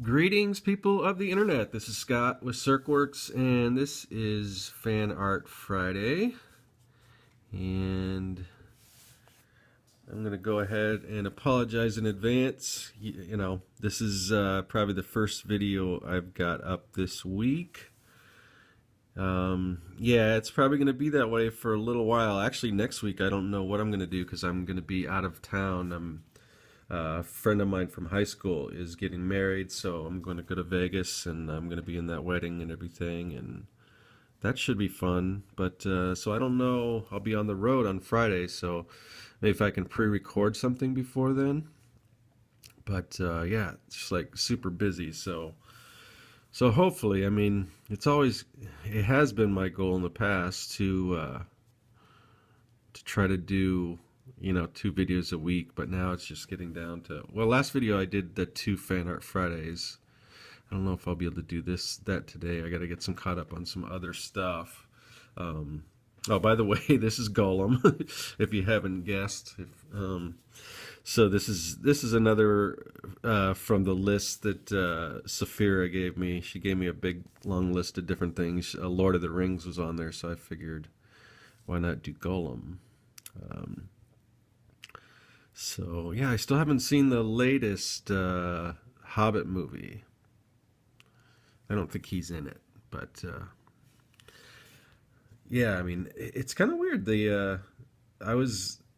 Greetings, people of the internet. This is Scott with CircWorks, and this is Fan Art Friday. And I'm going to go ahead and apologize in advance. You know, this is probably the first video I've got up this week. Yeah, it's probably going to be that way for a little while. Actually, next week I don't know what I'm going to do because I'm going to be out of town. A friend of mine from high school is getting married, so I'm going to go to Vegas, and I'm going to be in that wedding and everything, and that should be fun. But so I don't know. I'll be on the road on Friday, so maybe if I can pre-record something before then. But yeah, it's just like super busy. So hopefully, I mean, it has been my goal in the past to try to do, you know, 2 videos a week, but now it's just getting down to, well, last video I did the 2 Fan Art Fridays. I don't know if I'll be able to do that today. I got to get some caught up on some other stuff. Oh, by the way, this is Gollum, if you haven't guessed. So this is another from the list that Saphira gave me. She gave me a big long list of different things. Lord of the Rings was on there, so I figured, why not do Gollum? So yeah, I still haven't seen the latest Hobbit movie. I don't think he's in it, but yeah, I mean, it's kind of weird.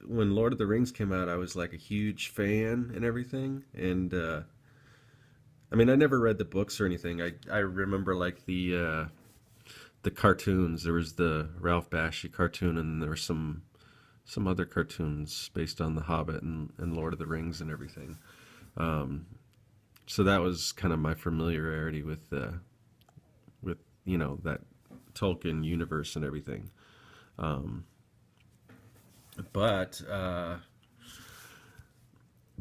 When Lord of the Rings came out, I was like a huge fan and everything, and I mean, I never read the books or anything. I remember like the cartoons. There was the Ralph Bakshi cartoon, and there were some other cartoons based on The Hobbit and Lord of the Rings and everything. So that was kind of my familiarity with you know, that Tolkien universe and everything. But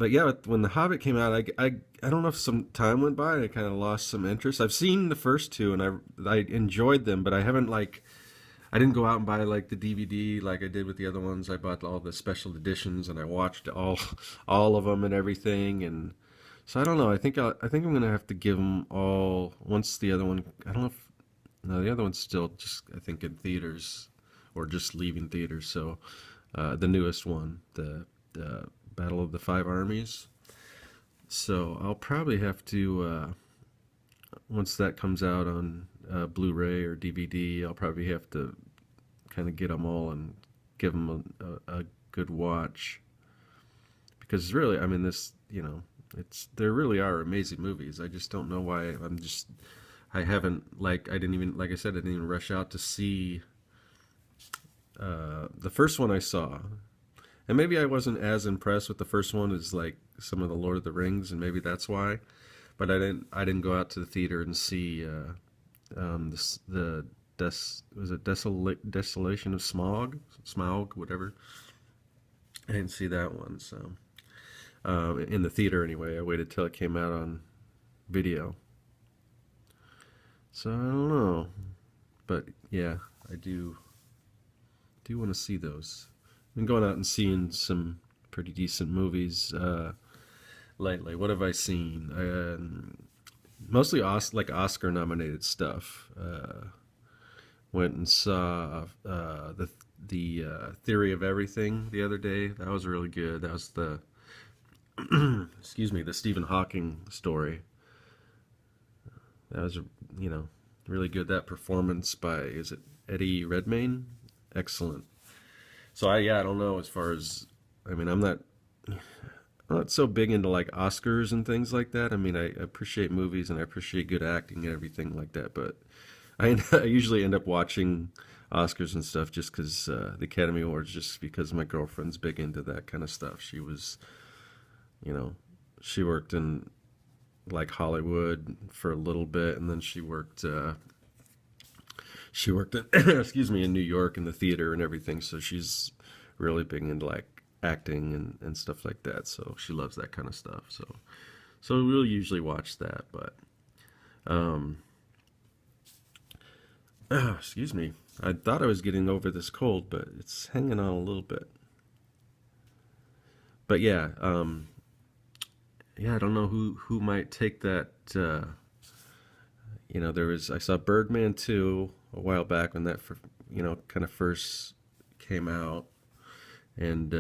yeah, when The Hobbit came out, I don't know if some time went by and I kind of lost some interest. I've seen the first 2 and I enjoyed them, but I didn't go out and buy like the DVD like I did with the other ones. I bought all the special editions and I watched all of them and everything. And so I don't know. I think I'm gonna have to give them all once the other one. I don't know if no, the other one's still just, I think, in theaters or just leaving theaters. So the newest one, the Battle of the Five Armies. So I'll probably have to once that comes out on Blu-ray or DVD, I'll probably have to kind of get them all and give them a good watch, because really, I mean, this, you know, there really are amazing movies. I just don't know why I haven't, like, I didn't even, like I said, I didn't even rush out to see the first one I saw. And maybe I wasn't as impressed with the first one as like some of the Lord of the Rings, and maybe that's why. But I didn't go out to the theater and see Desolation of Smaug, whatever. I didn't see that one, so in the theater anyway. I waited till it came out on video. So I don't know, but yeah, I do want to see those. I've been going out and seeing some pretty decent movies lately. What have I seen? Mostly like Oscar-nominated stuff. Went and saw the Theory of Everything the other day. That was really good. That was the excuse me, the Stephen Hawking story. That was, you know, really good. That performance by, is it Eddie Redmayne? Excellent. So I don't know, as far as, I mean, I'm not so big into like Oscars and things like that. I mean, I appreciate movies and I appreciate good acting and everything like that, but I usually end up watching Oscars and stuff just because the Academy Awards, just because my girlfriend's big into that kind of stuff. She was, you know, she worked in like Hollywood for a little bit, and then she worked in excuse me, in New York in the theater and everything. So she's really big into like acting and stuff like that. So she loves that kind of stuff. So we'll usually watch that, but Excuse me. I thought I was getting over this cold, but it's hanging on a little bit. But yeah, yeah, I don't know who might take that. I saw Birdman 2 a while back when that, kind of first came out, and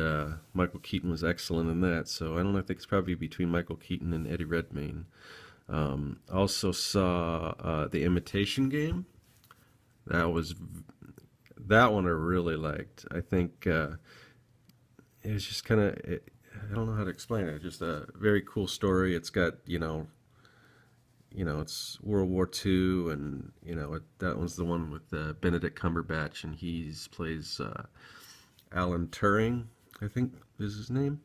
Michael Keaton was excellent in that. So I don't know. I think it's probably between Michael Keaton and Eddie Redmayne. Also saw The Imitation Game. That was that one I really liked. I think it was just kind of, I don't know how to explain it. Just a very cool story. It's got, it's World War II, and that one's the one with Benedict Cumberbatch, and he's plays Alan Turing, I think is his name,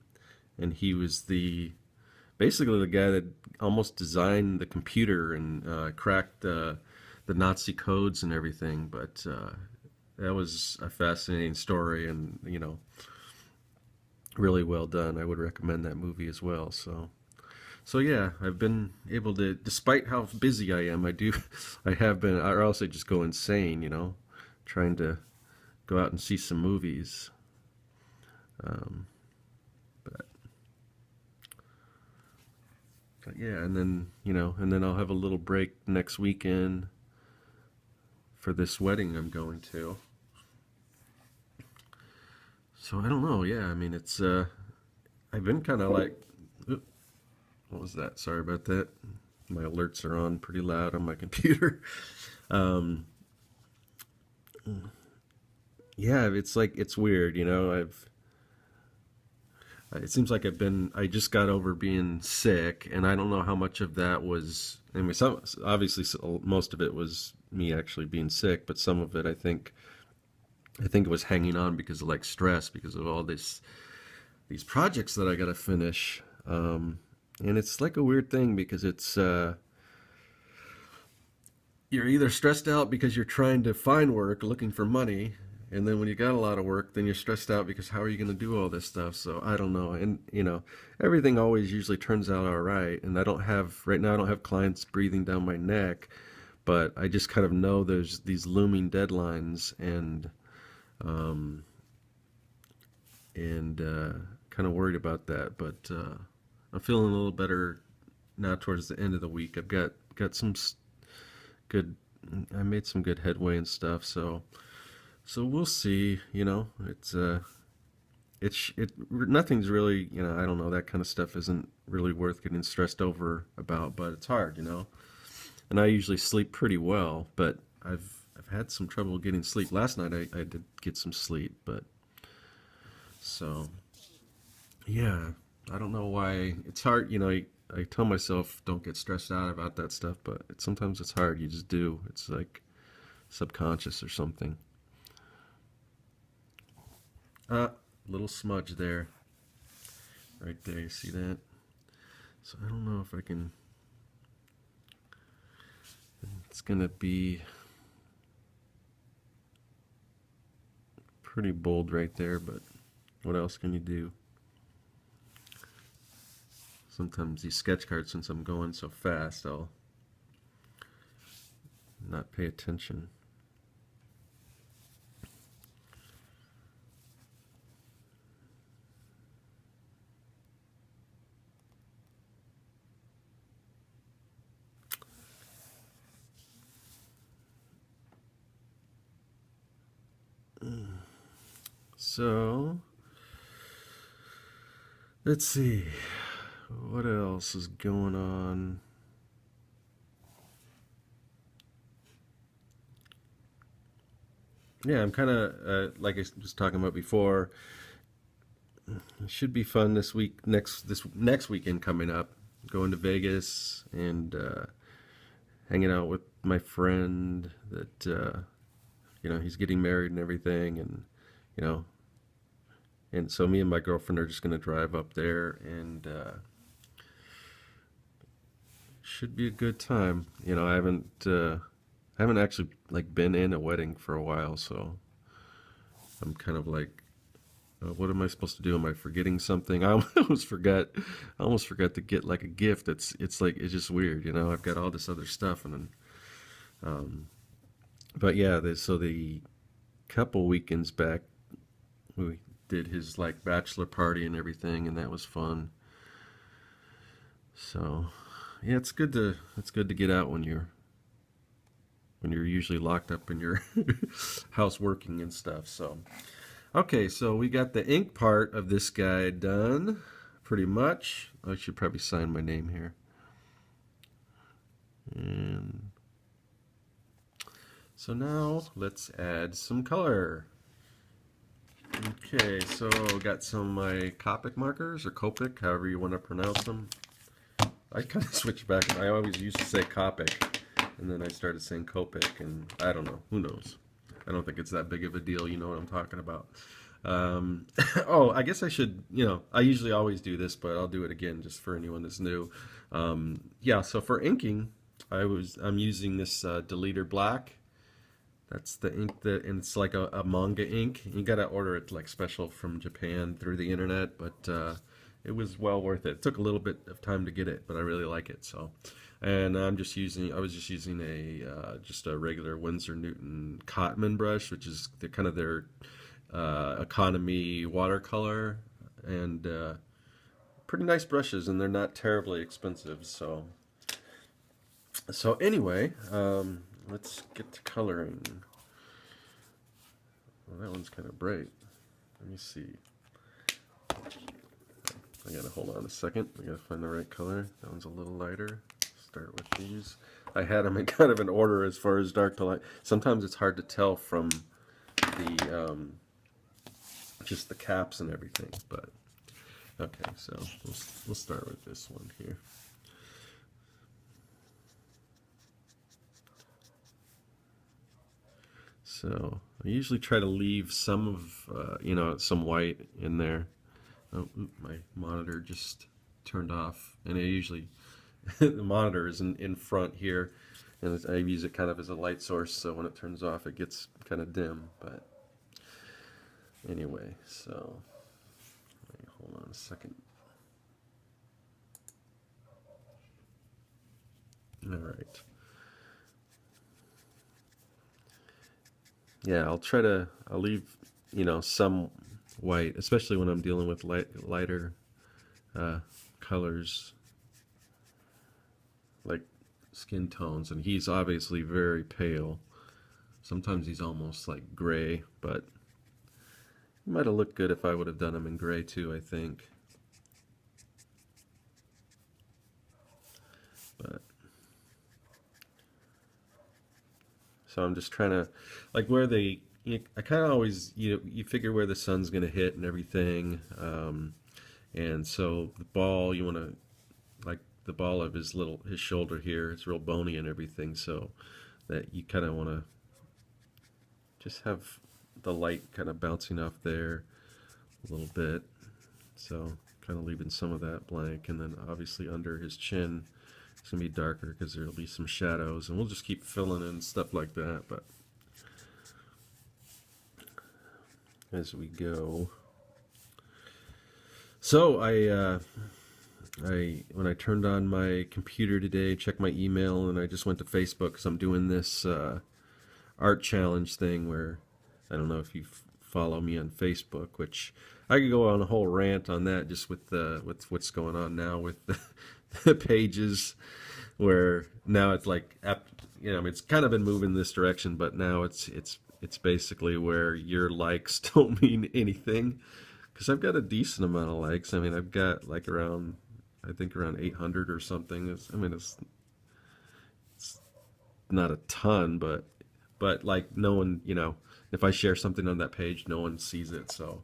and he was the basically the guy that almost designed the computer and cracked the Nazi codes and everything. But that was a fascinating story, and really well done. I would recommend that movie as well. So yeah, I've been able to, despite how busy I am, I have been, or else I just go insane, trying to go out and see some movies. Um, but, but yeah, and then I'll have a little break next weekend for this wedding I'm going to. So I don't know. Yeah, I mean, I've been kind of like, what was that? Sorry about that. My alerts are on pretty loud on my computer. Um, yeah, it's like, it's weird, it seems like I just got over being sick, and I don't know how much of that was, I mean, obviously most of it was me actually being sick, but some of it, I think it was hanging on because of like stress, because of all these projects that I got to finish. And it's like a weird thing because you're either stressed out because you're trying to find work, looking for money, and then when you got a lot of work, then you're stressed out because how are you going to do all this stuff? So I don't know. And everything always usually turns out all right. And right now I don't have clients breathing down my neck, but I just kind of know there's these looming deadlines, um, and kind of worried about that. But I'm feeling a little better now towards the end of the week. I've got some good. I made some good headway and stuff. So we'll see. Nothing's really. I don't know. That kind of stuff isn't really worth getting stressed over about. But it's hard. And I usually sleep pretty well, but I've had some trouble getting sleep. Last night I did get some sleep, but so yeah, I don't know why it's hard. I tell myself don't get stressed out about that stuff, but sometimes it's hard. You just do. It's like subconscious or something. Little smudge there, right there. You see that? So I don't know if I can. It's gonna be pretty bold right there, but what else can you do? Sometimes these sketch cards, since I'm going so fast, I'll not pay attention. So, let's see. What else is going on? Yeah, I'm kind of like I was talking about before. It should be fun this next weekend coming up. Going to Vegas and hanging out with my friend that he's getting married and everything, and you know, and so me and my girlfriend are just gonna drive up there, and should be a good time. I haven't actually like been in a wedding for a while, so I'm kind of like, what am I supposed to do? Am I forgetting something? I almost forgot. I almost forgot to get like a gift. It's like it's just weird. I've got all this other stuff, and then But yeah, so the couple weekends back, we did his like bachelor party and everything, and that was fun. So yeah, it's good to get out when you're usually locked up in your house working and stuff. So okay, so we got the ink part of this guy done, pretty much. I should probably sign my name here. And so now let's add some color. Okay, so got some of my Copic markers, or Copic, however you want to pronounce them. I kind of switched back. I always used to say Copic, and then I started saying Copic, and I don't know. Who knows? I don't think it's that big of a deal. You know what I'm talking about. Oh, I guess I should, I usually always do this, but I'll do it again just for anyone that's new. Yeah, so for inking, I'm using this Deleter Black. That's the ink and it's like a manga ink. You gotta order it like special from Japan through the internet, but it was well worth it. It took a little bit of time to get it, but I really like it. So, and I was just using just a regular Winsor Newton Cotman brush, which is kind of their economy watercolor, and pretty nice brushes, and they're not terribly expensive. So anyway, let's get to coloring. Well, that one's kind of bright. Let me see. I gotta hold on a second. I gotta find the right color. That one's a little lighter. Start with these. I had them in kind of an order as far as dark to light. Sometimes it's hard to tell from the just the caps and everything. But okay, so we'll start with this one here. So I usually try to leave some of some white in there. Oh, my monitor just turned off, and I usually the monitor is in front here, and I use it kind of as a light source. So when it turns off, it gets kind of dim. But anyway, so hold on a second. All right. Yeah, I'll leave, some white, especially when I'm dealing with lighter uh, colors like skin tones. And he's obviously very pale. Sometimes he's almost like gray, but he might have looked good if I would have done him in gray too, I think. But so I'm just trying to, like I kind of always, you figure where the sun's going to hit and everything. And so the ball, you want to, like the ball of his shoulder here, it's real bony and everything. So that you kind of want to just have the light kind of bouncing off there a little bit. So kind of leaving some of that blank. And then obviously under his chin, it's going to be darker because there'll be some shadows, and we'll just keep filling in stuff like that. But as we go, so when I turned on my computer today, checked my email, and I just went to Facebook because I'm doing this art challenge thing where I don't know if you follow me on Facebook, which I could go on a whole rant on that just with what's going on now with the pages, where now it's like it's kind of been moving this direction, but now it's basically where your likes don't mean anything, because I've got a decent amount of likes. I mean, I've got like around 800 or something. It's not a ton, but like no one, if I share something on that page, no one sees it. So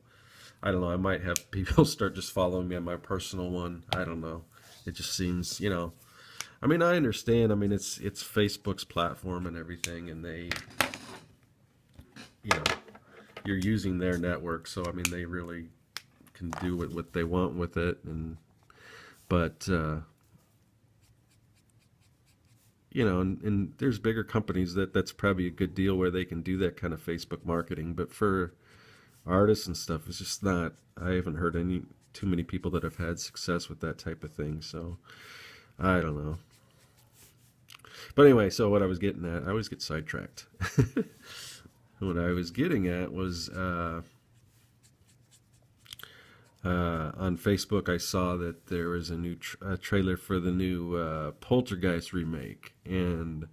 I don't know. I might have people start just following me on my personal one. I don't know. It just seems, I mean, I understand. I mean, it's Facebook's platform and everything, and they, you know, you're using their network, so I mean, they really can do what they want with it, but and there's bigger companies that's probably a good deal where they can do that kind of Facebook marketing, but for artists and stuff, it's just not. I haven't heard too many people that have had success with that type of thing, so I don't know. But anyway, so what I was getting at, I always get sidetracked. What I was getting at was on Facebook, I saw that there was a new trailer for the new Poltergeist remake, and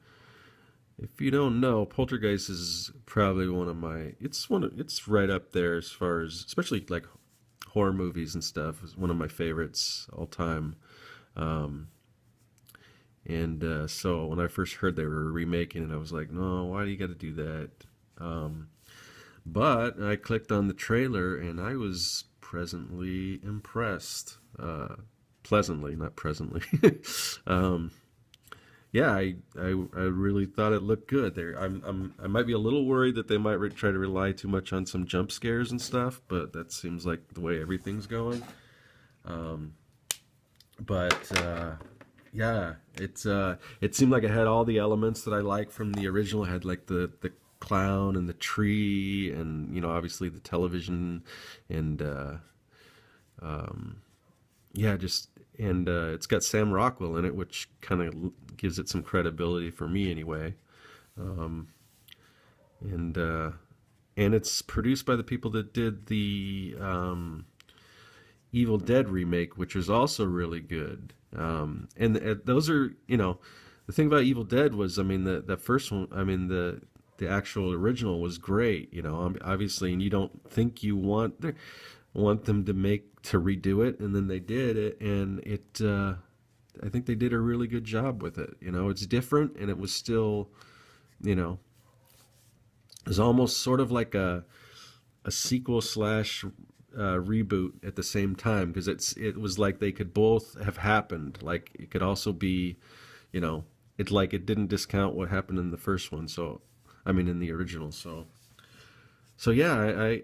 if you don't know, Poltergeist is probably one of my. It's right up there as far as, especially like horror movies and stuff. It's one of my favorites all time. Um, and so when I first heard they were remaking it, I was like, no, why do you got to do that? Um, but I clicked on the trailer and I was presently impressed. Pleasantly, not presently. um, yeah, I really thought it looked good. There, I might be a little worried that they might try to rely too much on some jump scares and stuff, but that seems like the way everything's going. Um, but yeah, it seemed like it had all the elements that I like from the original. It had like the clown and the tree, and obviously the television, and um, yeah, just and it's got Sam Rockwell in it, which kind of gives it some credibility for me anyway. Um, and and it's produced by the people that did the Evil Dead remake, which was also really good. And those are, the thing about Evil Dead was, I mean, the first one, I mean, the actual original was great, obviously, and you don't think you want them to redo it, and then they did it, and I think they did a really good job with it. It's different, and it was still, it was almost sort of like a sequel slash reboot at the same time, because it was like they could both have happened. Like it could also be, it like it didn't discount what happened in the first one. So, I mean, in the original. So yeah,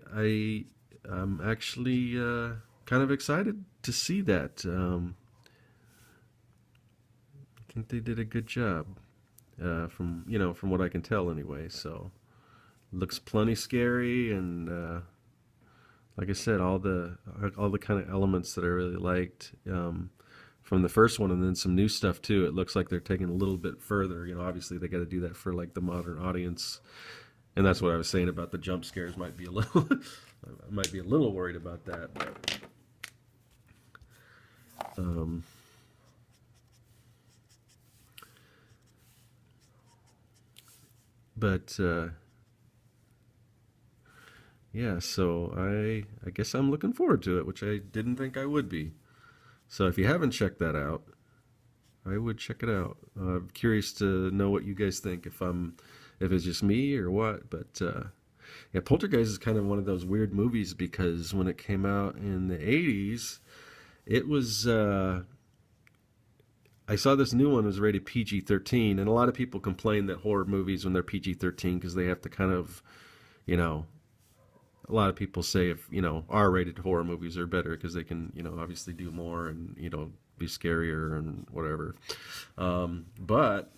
I'm actually kind of excited to see that. I think they did a good job, from what I can tell anyway. So looks plenty scary, and like I said, all the kind of elements that I really liked from the first one, and then some new stuff too. It looks like they're taking a little bit further. Obviously they got to do that for like the modern audience, and that's what I was saying about the jump scares. Might be a little, I might be a little worried about that. Um, but yeah, so I guess I'm looking forward to it, which I didn't think I would be. So if you haven't checked that out, I would check it out. I'm curious to know what you guys think, if it's just me or what. But yeah, Poltergeist is kind of one of those weird movies, because when it came out in the 80s, it was I saw this new one was rated PG-13, and a lot of people complain that horror movies, when they're PG-13, because they have to kind of, you know, a lot of people say, if R-rated horror movies are better because they can, obviously do more and be scarier and whatever. But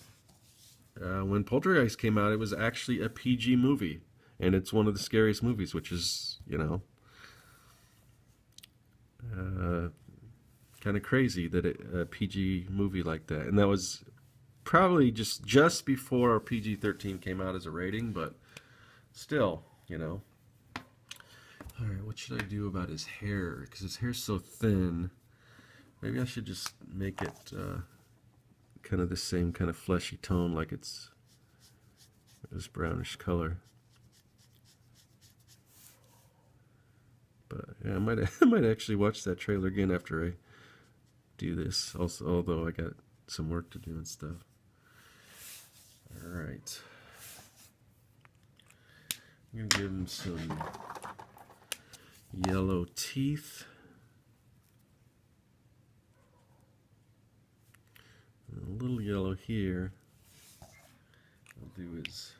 when Poltergeist came out, it was actually a PG movie, and it's one of the scariest movies, which is uh, kind of crazy that a PG movie like that, and that was probably just before PG-13 came out as a rating, but still. All right, what should I do about his hair? Because his hair's so thin. Maybe I should just make it kind of the same kind of fleshy tone, like it's this brownish color. But yeah, I might actually watch that trailer again after I do this. Also, although I got some work to do and stuff. All right, I'm gonna give him some yellow teeth. And a little yellow here. I'll do his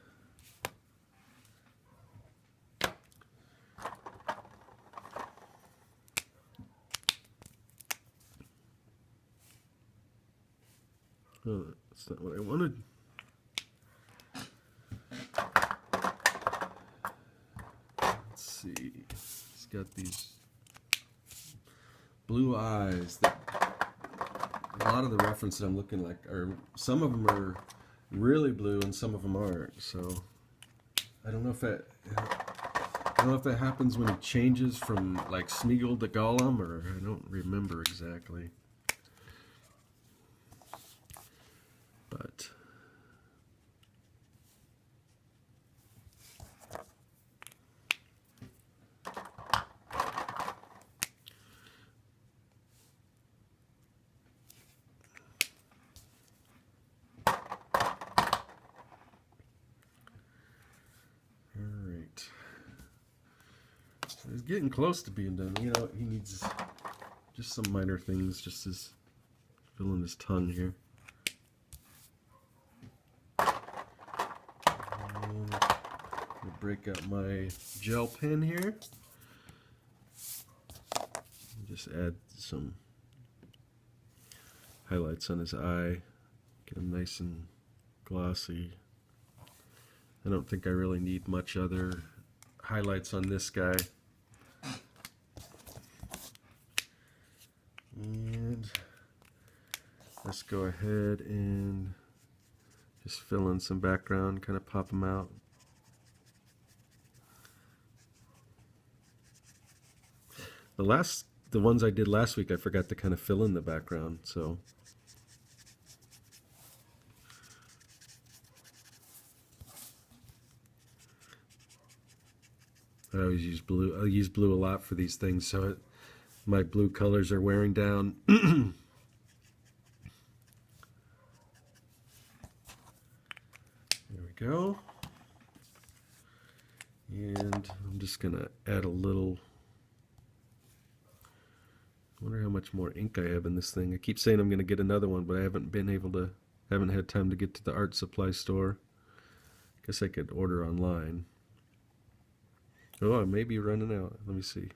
oh, that's not what I wanted. Let's see. He's got these blue eyes that a lot of the references I'm looking like, or some of them are really blue and some of them aren't. So I don't know if that I don't know if that happens when he changes from like Smeagol to Gollum, or I don't remember exactly. But alright. He's getting close to being done. You know, he needs just some minor things, just as filling his tongue here. And I'll break out my gel pen here. Just add some highlights on his eye. Get him nice and glossy. I don't think I really need much other highlights on this guy. And let's go ahead and just fill in some background, kind of pop them out. The ones I did last week, I forgot to kind of fill in the background, so I always use blue. I use blue a lot for these things, so my blue colors are wearing down. There we go. And I'm just gonna add a little. I wonder how much more ink I have in this thing. I keep saying I'm gonna get another one, but I haven't had time to get to the art supply store. Guess I could order online. Oh, I may be running out. Let me see.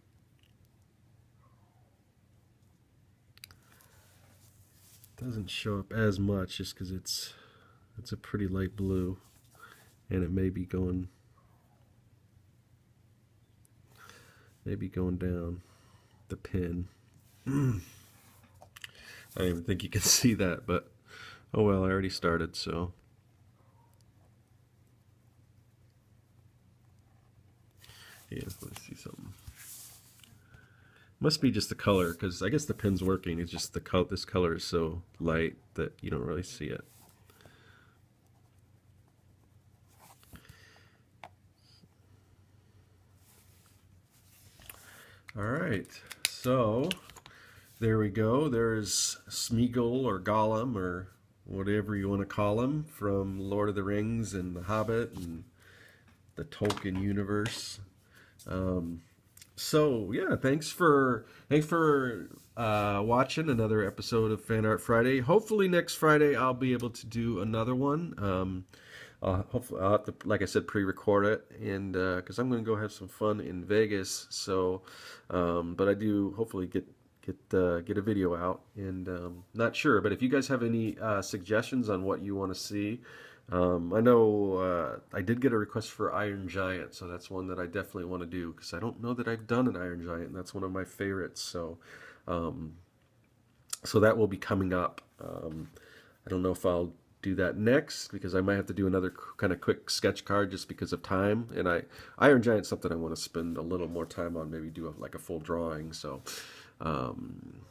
Doesn't show up as much just because it's a pretty light blue, and it may be going down the pin. I don't even think you can see that, but oh well, I already started, so. Yeah, let's see something. Must be just the color, because I guess the pin's working. It's just this color is so light that you don't really see it. All right, so there we go. There's Smeagol or Gollum or whatever you want to call him from Lord of the Rings and The Hobbit and the Tolkien universe. So yeah, thanks for watching another episode of Fan Art Friday. Hopefully next Friday I'll be able to do another one. Hopefully I'll have to, like I said, pre-record it, and because I'm going to go have some fun in Vegas. So, but I do hopefully get a video out, and not sure. But if you guys have any suggestions on what you want to see. I know I did get a request for Iron Giant, so that's one that I definitely want to do, because I don't know that I've done an Iron Giant, and that's one of my favorites. So, so that will be coming up. I don't know if I'll do that next, because I might have to do another kind of quick sketch card just because of time. And Iron Giant's something I want to spend a little more time on, maybe do like a full drawing. So, and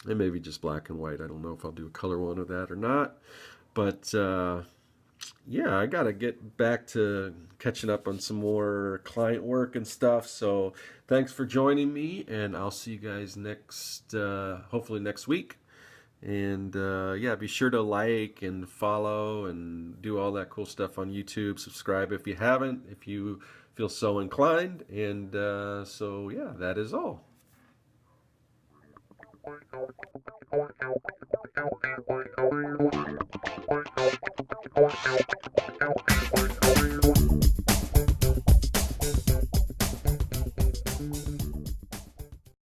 maybe just black and white. I don't know if I'll do a color one of that or not, but yeah, I gotta get back to catching up on some more client work and stuff. So thanks for joining me, and I'll see you guys hopefully next week. And yeah, be sure to like and follow and do all that cool stuff on YouTube. Subscribe if you haven't, if you feel so inclined. And so yeah, that is all.